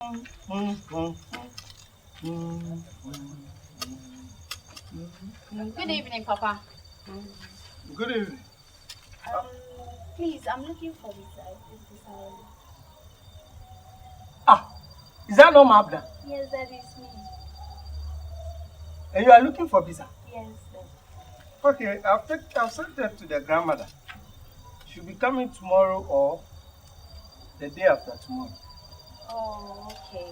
Good evening, Papa. Good evening. Please, I'm looking for visa. Ah, is that not Mabda? Yes, that is me. And you are looking for visa? Yes, sir. Okay, I'll send them to their grandmother. She'll be coming tomorrow or the day after tomorrow. Oh, okay.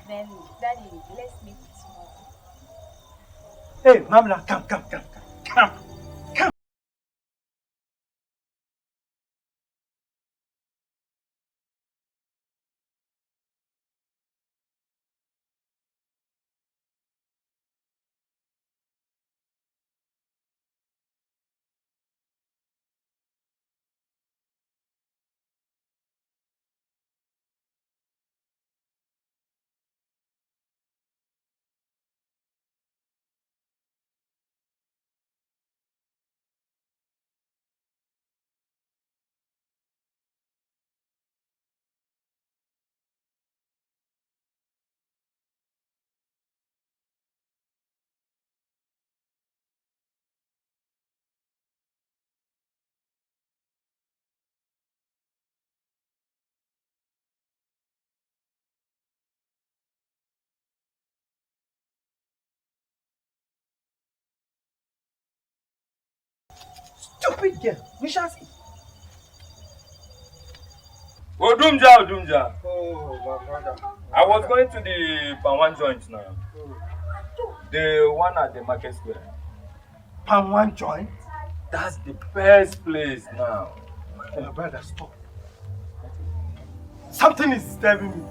Then, Daddy, let's meet tomorrow. Hey, Mabda, come. Stupid girl. We shall see. Odumja. Oh, my brother. I was going to the Pawan joint now. The one at the market square. Palm one joint. That's the best place now. My brother, stop. Something is disturbing me.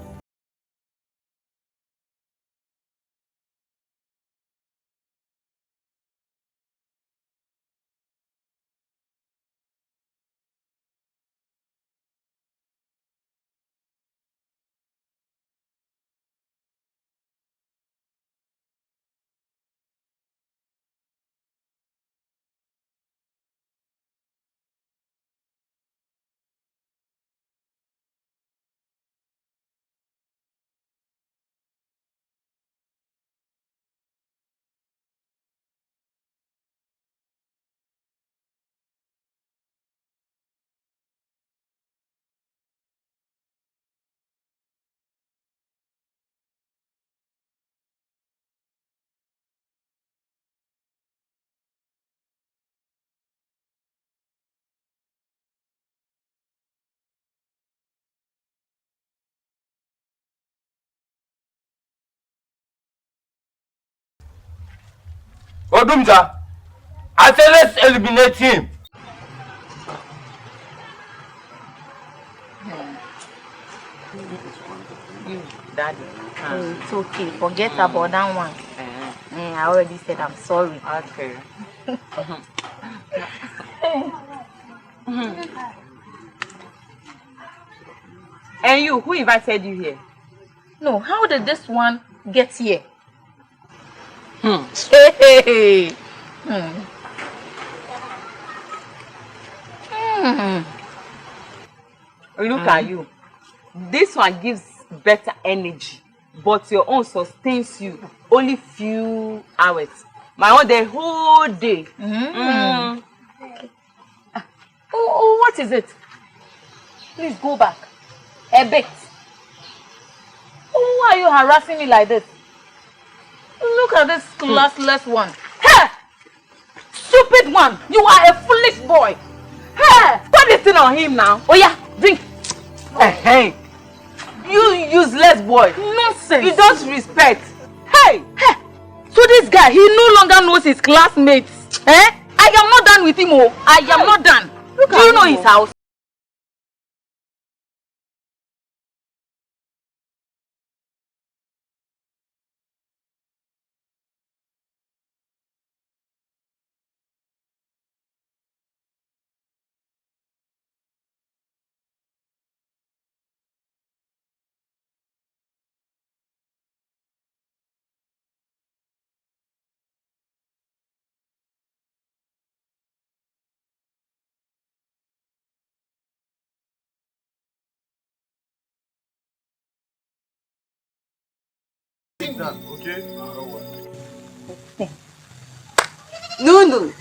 Odumja, I said let's eliminate him. You, Daddy. It's okay. Forget about that one. I already said I'm sorry. Okay. And you, who invited you here? No, how did this one get here? Hey. Look at you. This one gives better energy, but your own sustains you only few hours. My own the whole day. Oh, what is it? Please go back. A bit. Oh, why are you harassing me like this? Look at this classless one. Hey! Stupid one! You are a foolish boy! Hey! Put this thing on him now. Oh yeah, drink! Hey! You useless boy. Nonsense! You don't respect. Hey! Hey! So this guy, he no longer knows his classmates. Eh? I am not done with him, oh. I am not done. Do you know his house? it down, okay? Don't worry. Nunu.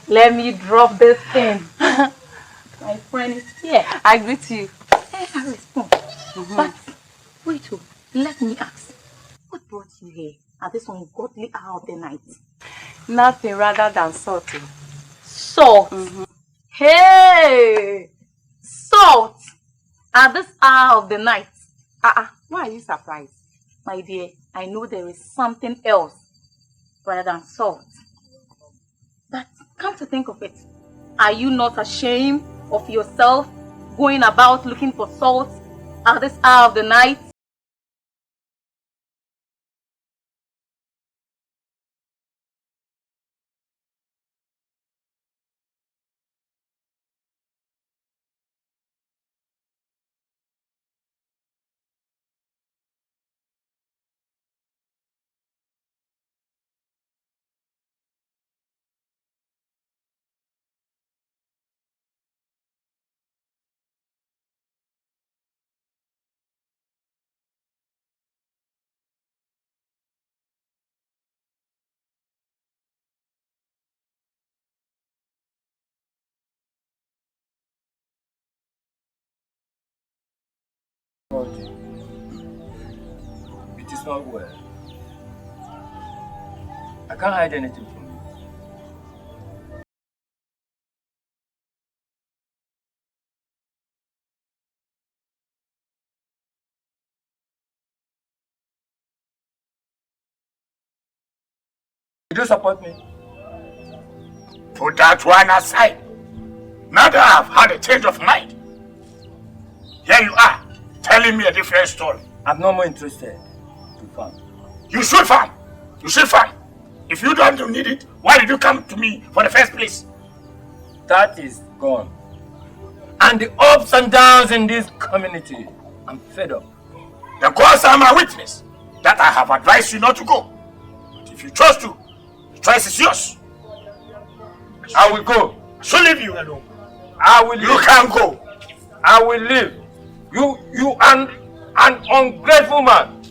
Let me drop this thing. My friend is here. I greet you. I respond. But wait, let me ask. What brought you here at this ungodly hour of the night? Nothing rather than salt. Salt. Hey! Salt! At this hour of the night. Why are you surprised? My dear, I know there is something else rather than salt. But come to think of it, are you not ashamed of yourself going about looking for salt at this hour of the night? It is not well. I can't hide anything from you. Did you support me? Put that one aside. Now that I've had a change of mind, here you are, telling me a different story. I'm no more interested to farm. You should farm. You should farm. If you don't need it, why did you come to me for the first place? That is gone. And the ups and downs in this community, I'm fed up. The gods are my witness that I have advised you not to go. But if you chose to, the choice is yours. I will go. I should leave you alone. I will leave. You can't go. I will leave. You are an ungrateful man.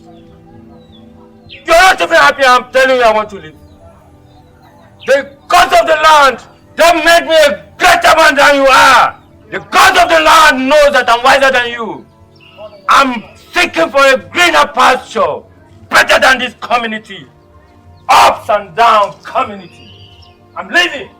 You're not even happy. I'm telling you I want to leave. The gods of the land, they made me a greater man than you are. The gods of the land know that I'm wiser than you. I'm seeking for a greener pasture, better than this community. Ups and down community. I'm leaving.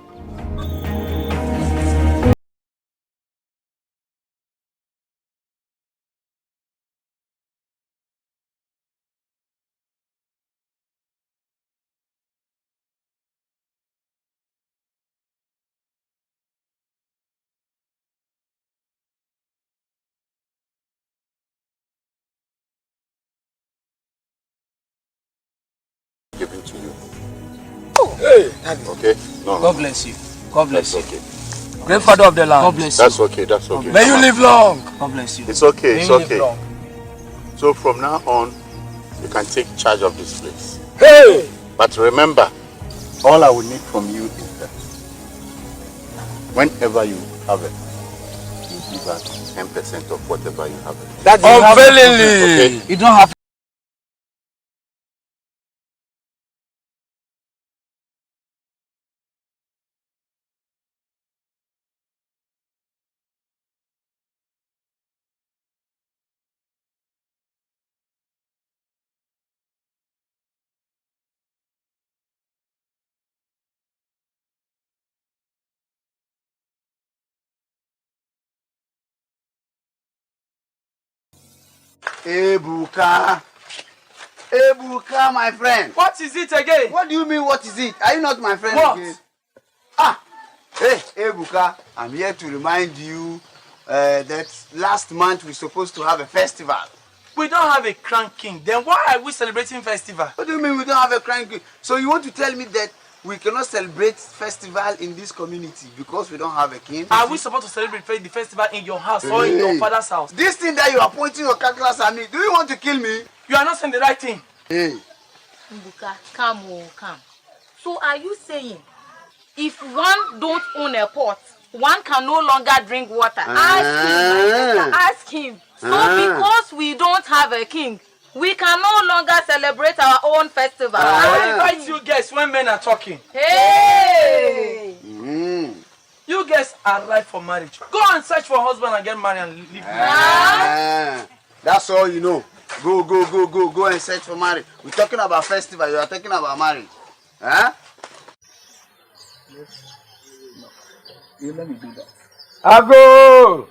Given to you. Oh, hey. Okay? No. God bless you. God bless That's you. okay. Great father of the land. God bless you. That's okay. That's okay. May you live long. God bless you. It's okay. May It's you live okay. long. So from now on, you can take charge of this place. Hey! But remember, all I will need from you is that whenever you have it, you give us 10% of whatever you have it. That's unfailingly. Okay? You don't have. Ebuka. Ebuka, my friend. What is it again? What do you mean, what is it? Are you not my friend What? again? Hey, Ebuka, I'm here to remind you that last month we're supposed to have a festival. We don't have a crown king. Then why are we celebrating festival? What do you mean we don't have a crown king? So you want to tell me that we cannot celebrate festival in this community because we don't have a king? Are we supposed to celebrate the festival in your house or in your father's house? This thing that you are pointing your calculus at me, do you want to kill me? You are not saying the right thing. Hey. Mbuka, come. So are you saying if one don't own a pot, one can no longer drink water? Ask him, my sister, ask him. So because we don't have a king, We can no longer celebrate our own festival. I invite you guys when men are talking. Hey! You guys are ripe for marriage. Go and search for a husband and get married and live. That's all you know. Go and search for marriage. We're talking about festival, you are talking about marriage. Huh? You let me do that. Ago!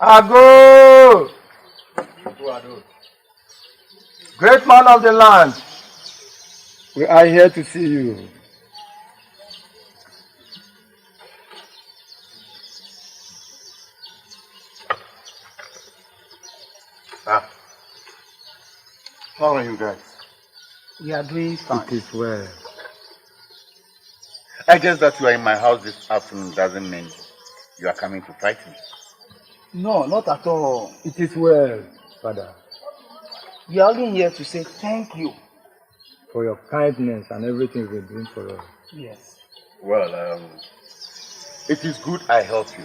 Ago! Who are those? Great man of the land. We are here to see you. How are you guys? We are doing fine. It is well. I guess that you are in my house this afternoon doesn't mean you are coming to fight me. No, not at all. It is well, Father, We are only here to say thank you. for your kindness and everything you've been doing for us. Yes. Well, it is good I help you.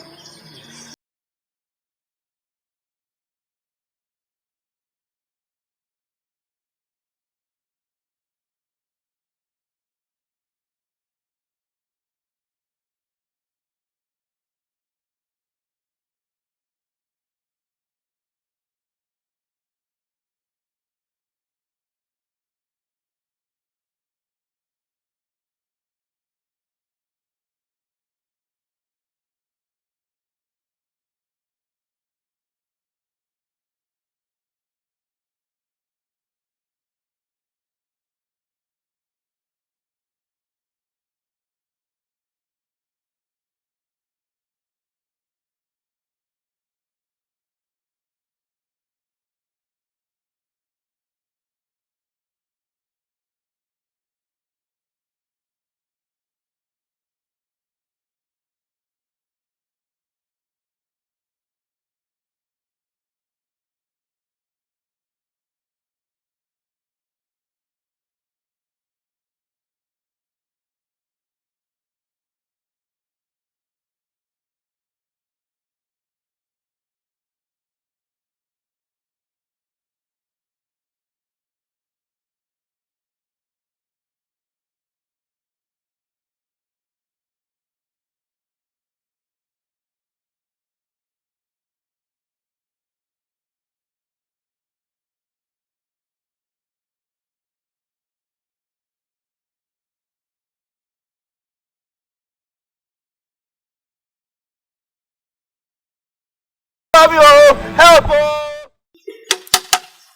Help!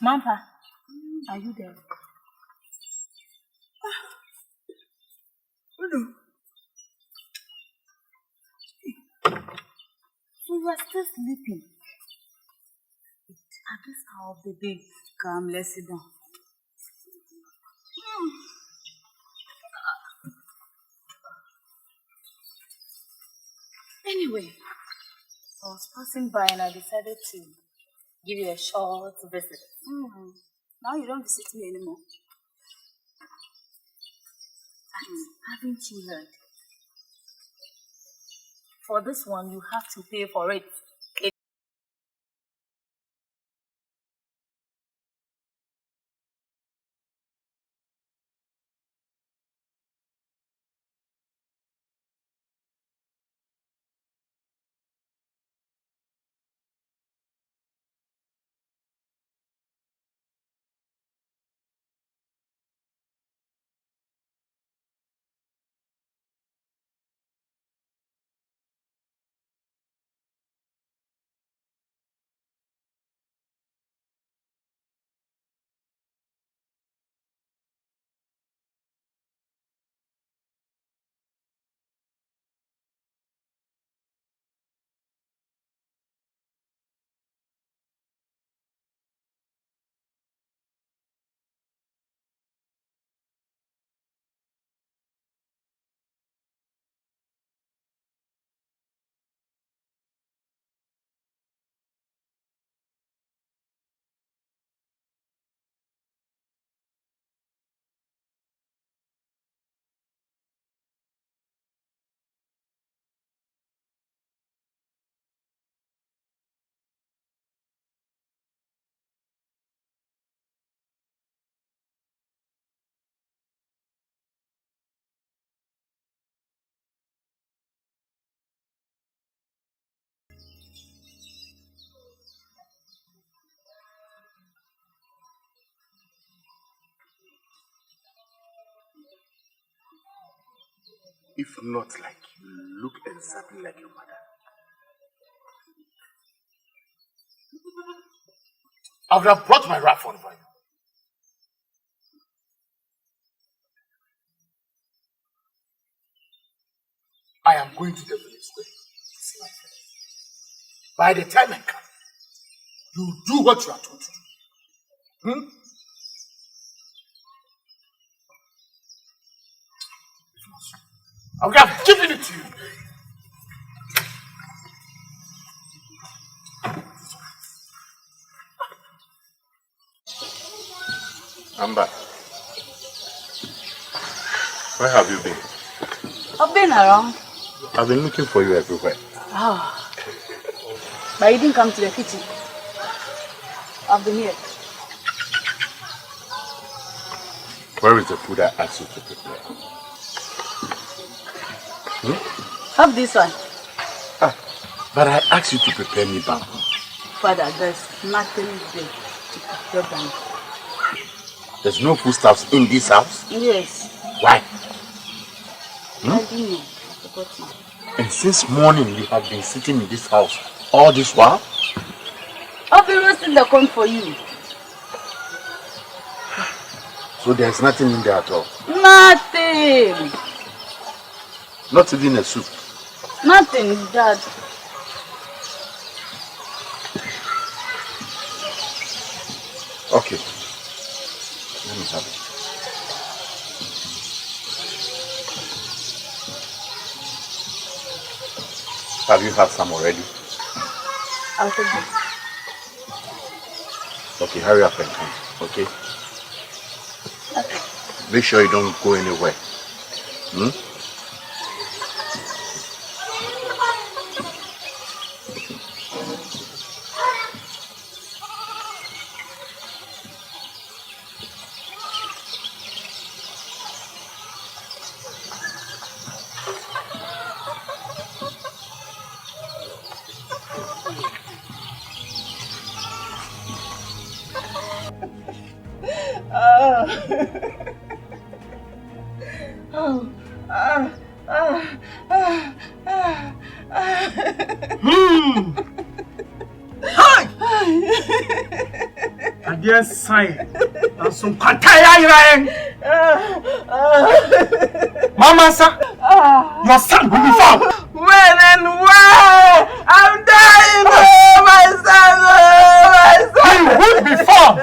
Mampa, are you there? So you are still sleeping at this hour of the day. Come, let's sit down. Anyway, I was passing by and I decided to give you a short visit. Now you don't visit me anymore. Haven't you heard? For this one, you have to pay for it. if not like you look exactly like your mother. I would have brought my wrath on you. I am going to the village square to see my friends. By the time I come, you do what you are told to do. Hmm? I would have given it to you. Amber, where have you been? I've been around. I've been looking for you everywhere. Ah, but you didn't come to the kitchen. I've been here. Where is the food I asked you to prepare? Have this one. But I asked you to prepare me bamboo. Father, there's nothing there to prepare bamboo. There's no foodstuffs in this house? Yes. Why? I didn't know. I forgot now. And since morning you have been sitting in this house all this while? I've been roasting the corn for you. So there's nothing in there at all? Nothing. Not even a soup? Nothing, Dad. Okay. Let me have it. Have you had some already? I'll take this. Okay, hurry up and come, okay? Okay. Make sure you don't go anywhere. Sign and some Mama, sir, your son will be found. When and where? I'm dying! Oh, my son! Oh, my son! He will be found.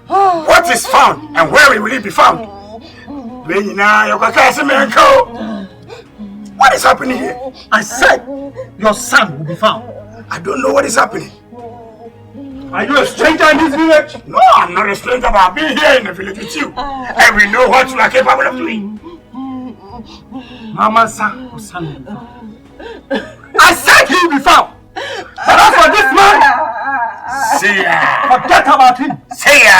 No. What is found and where will it be found? What is happening here? I said your son will be found. I don't know what is happening. Are you a stranger in this village? No, I'm not a stranger, but I've been here in the village with you. And we know what you are capable of doing. Mama, sir, your son will be found. I said he will be found. But as for this man, see ya. Forget about him. See ya.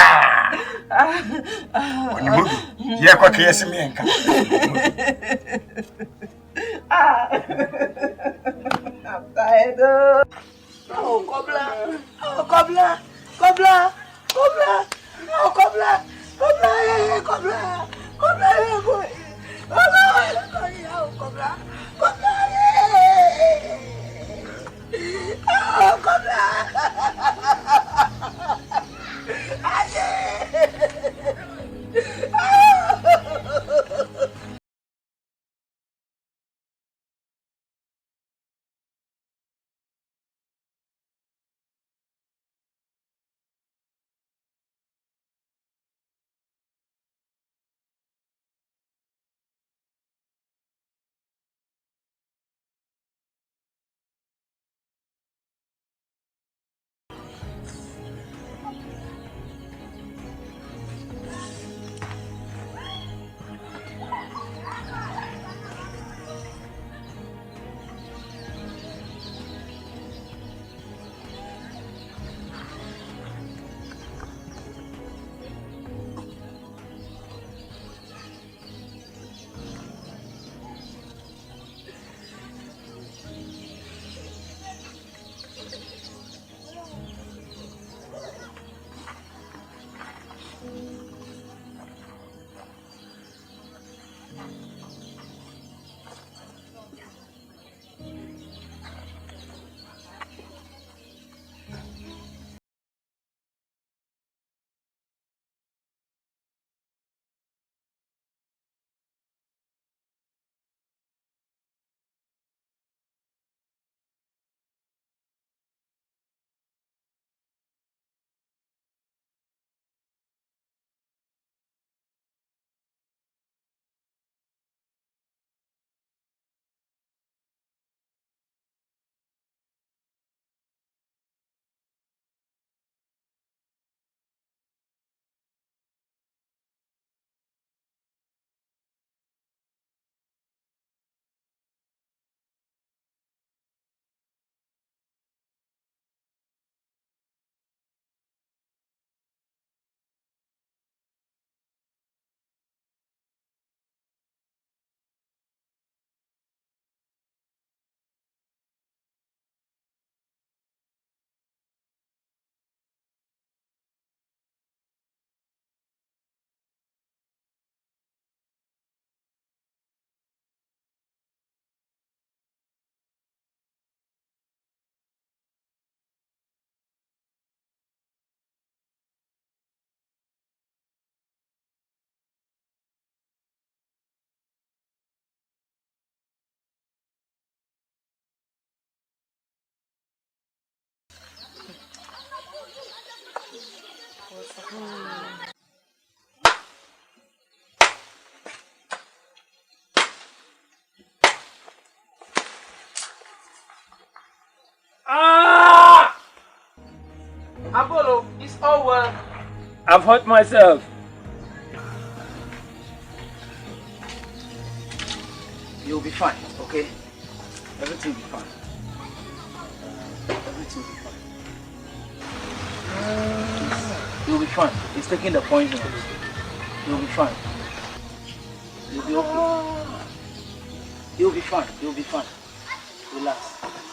I'm tired. Oh, Kobla! Oh, Kobla! Kobla! Kobla! Oh, Kobla! Kobla! Kobla! Kobla! Oh, Kobla! Oh, Kobla! I've hurt myself. You'll be fine, okay? Everything will be fine. Everything will be fine. You'll be fine. He's taking the poison. You'll be fine. You'll be okay. You'll be fine. You'll be fine. Relax.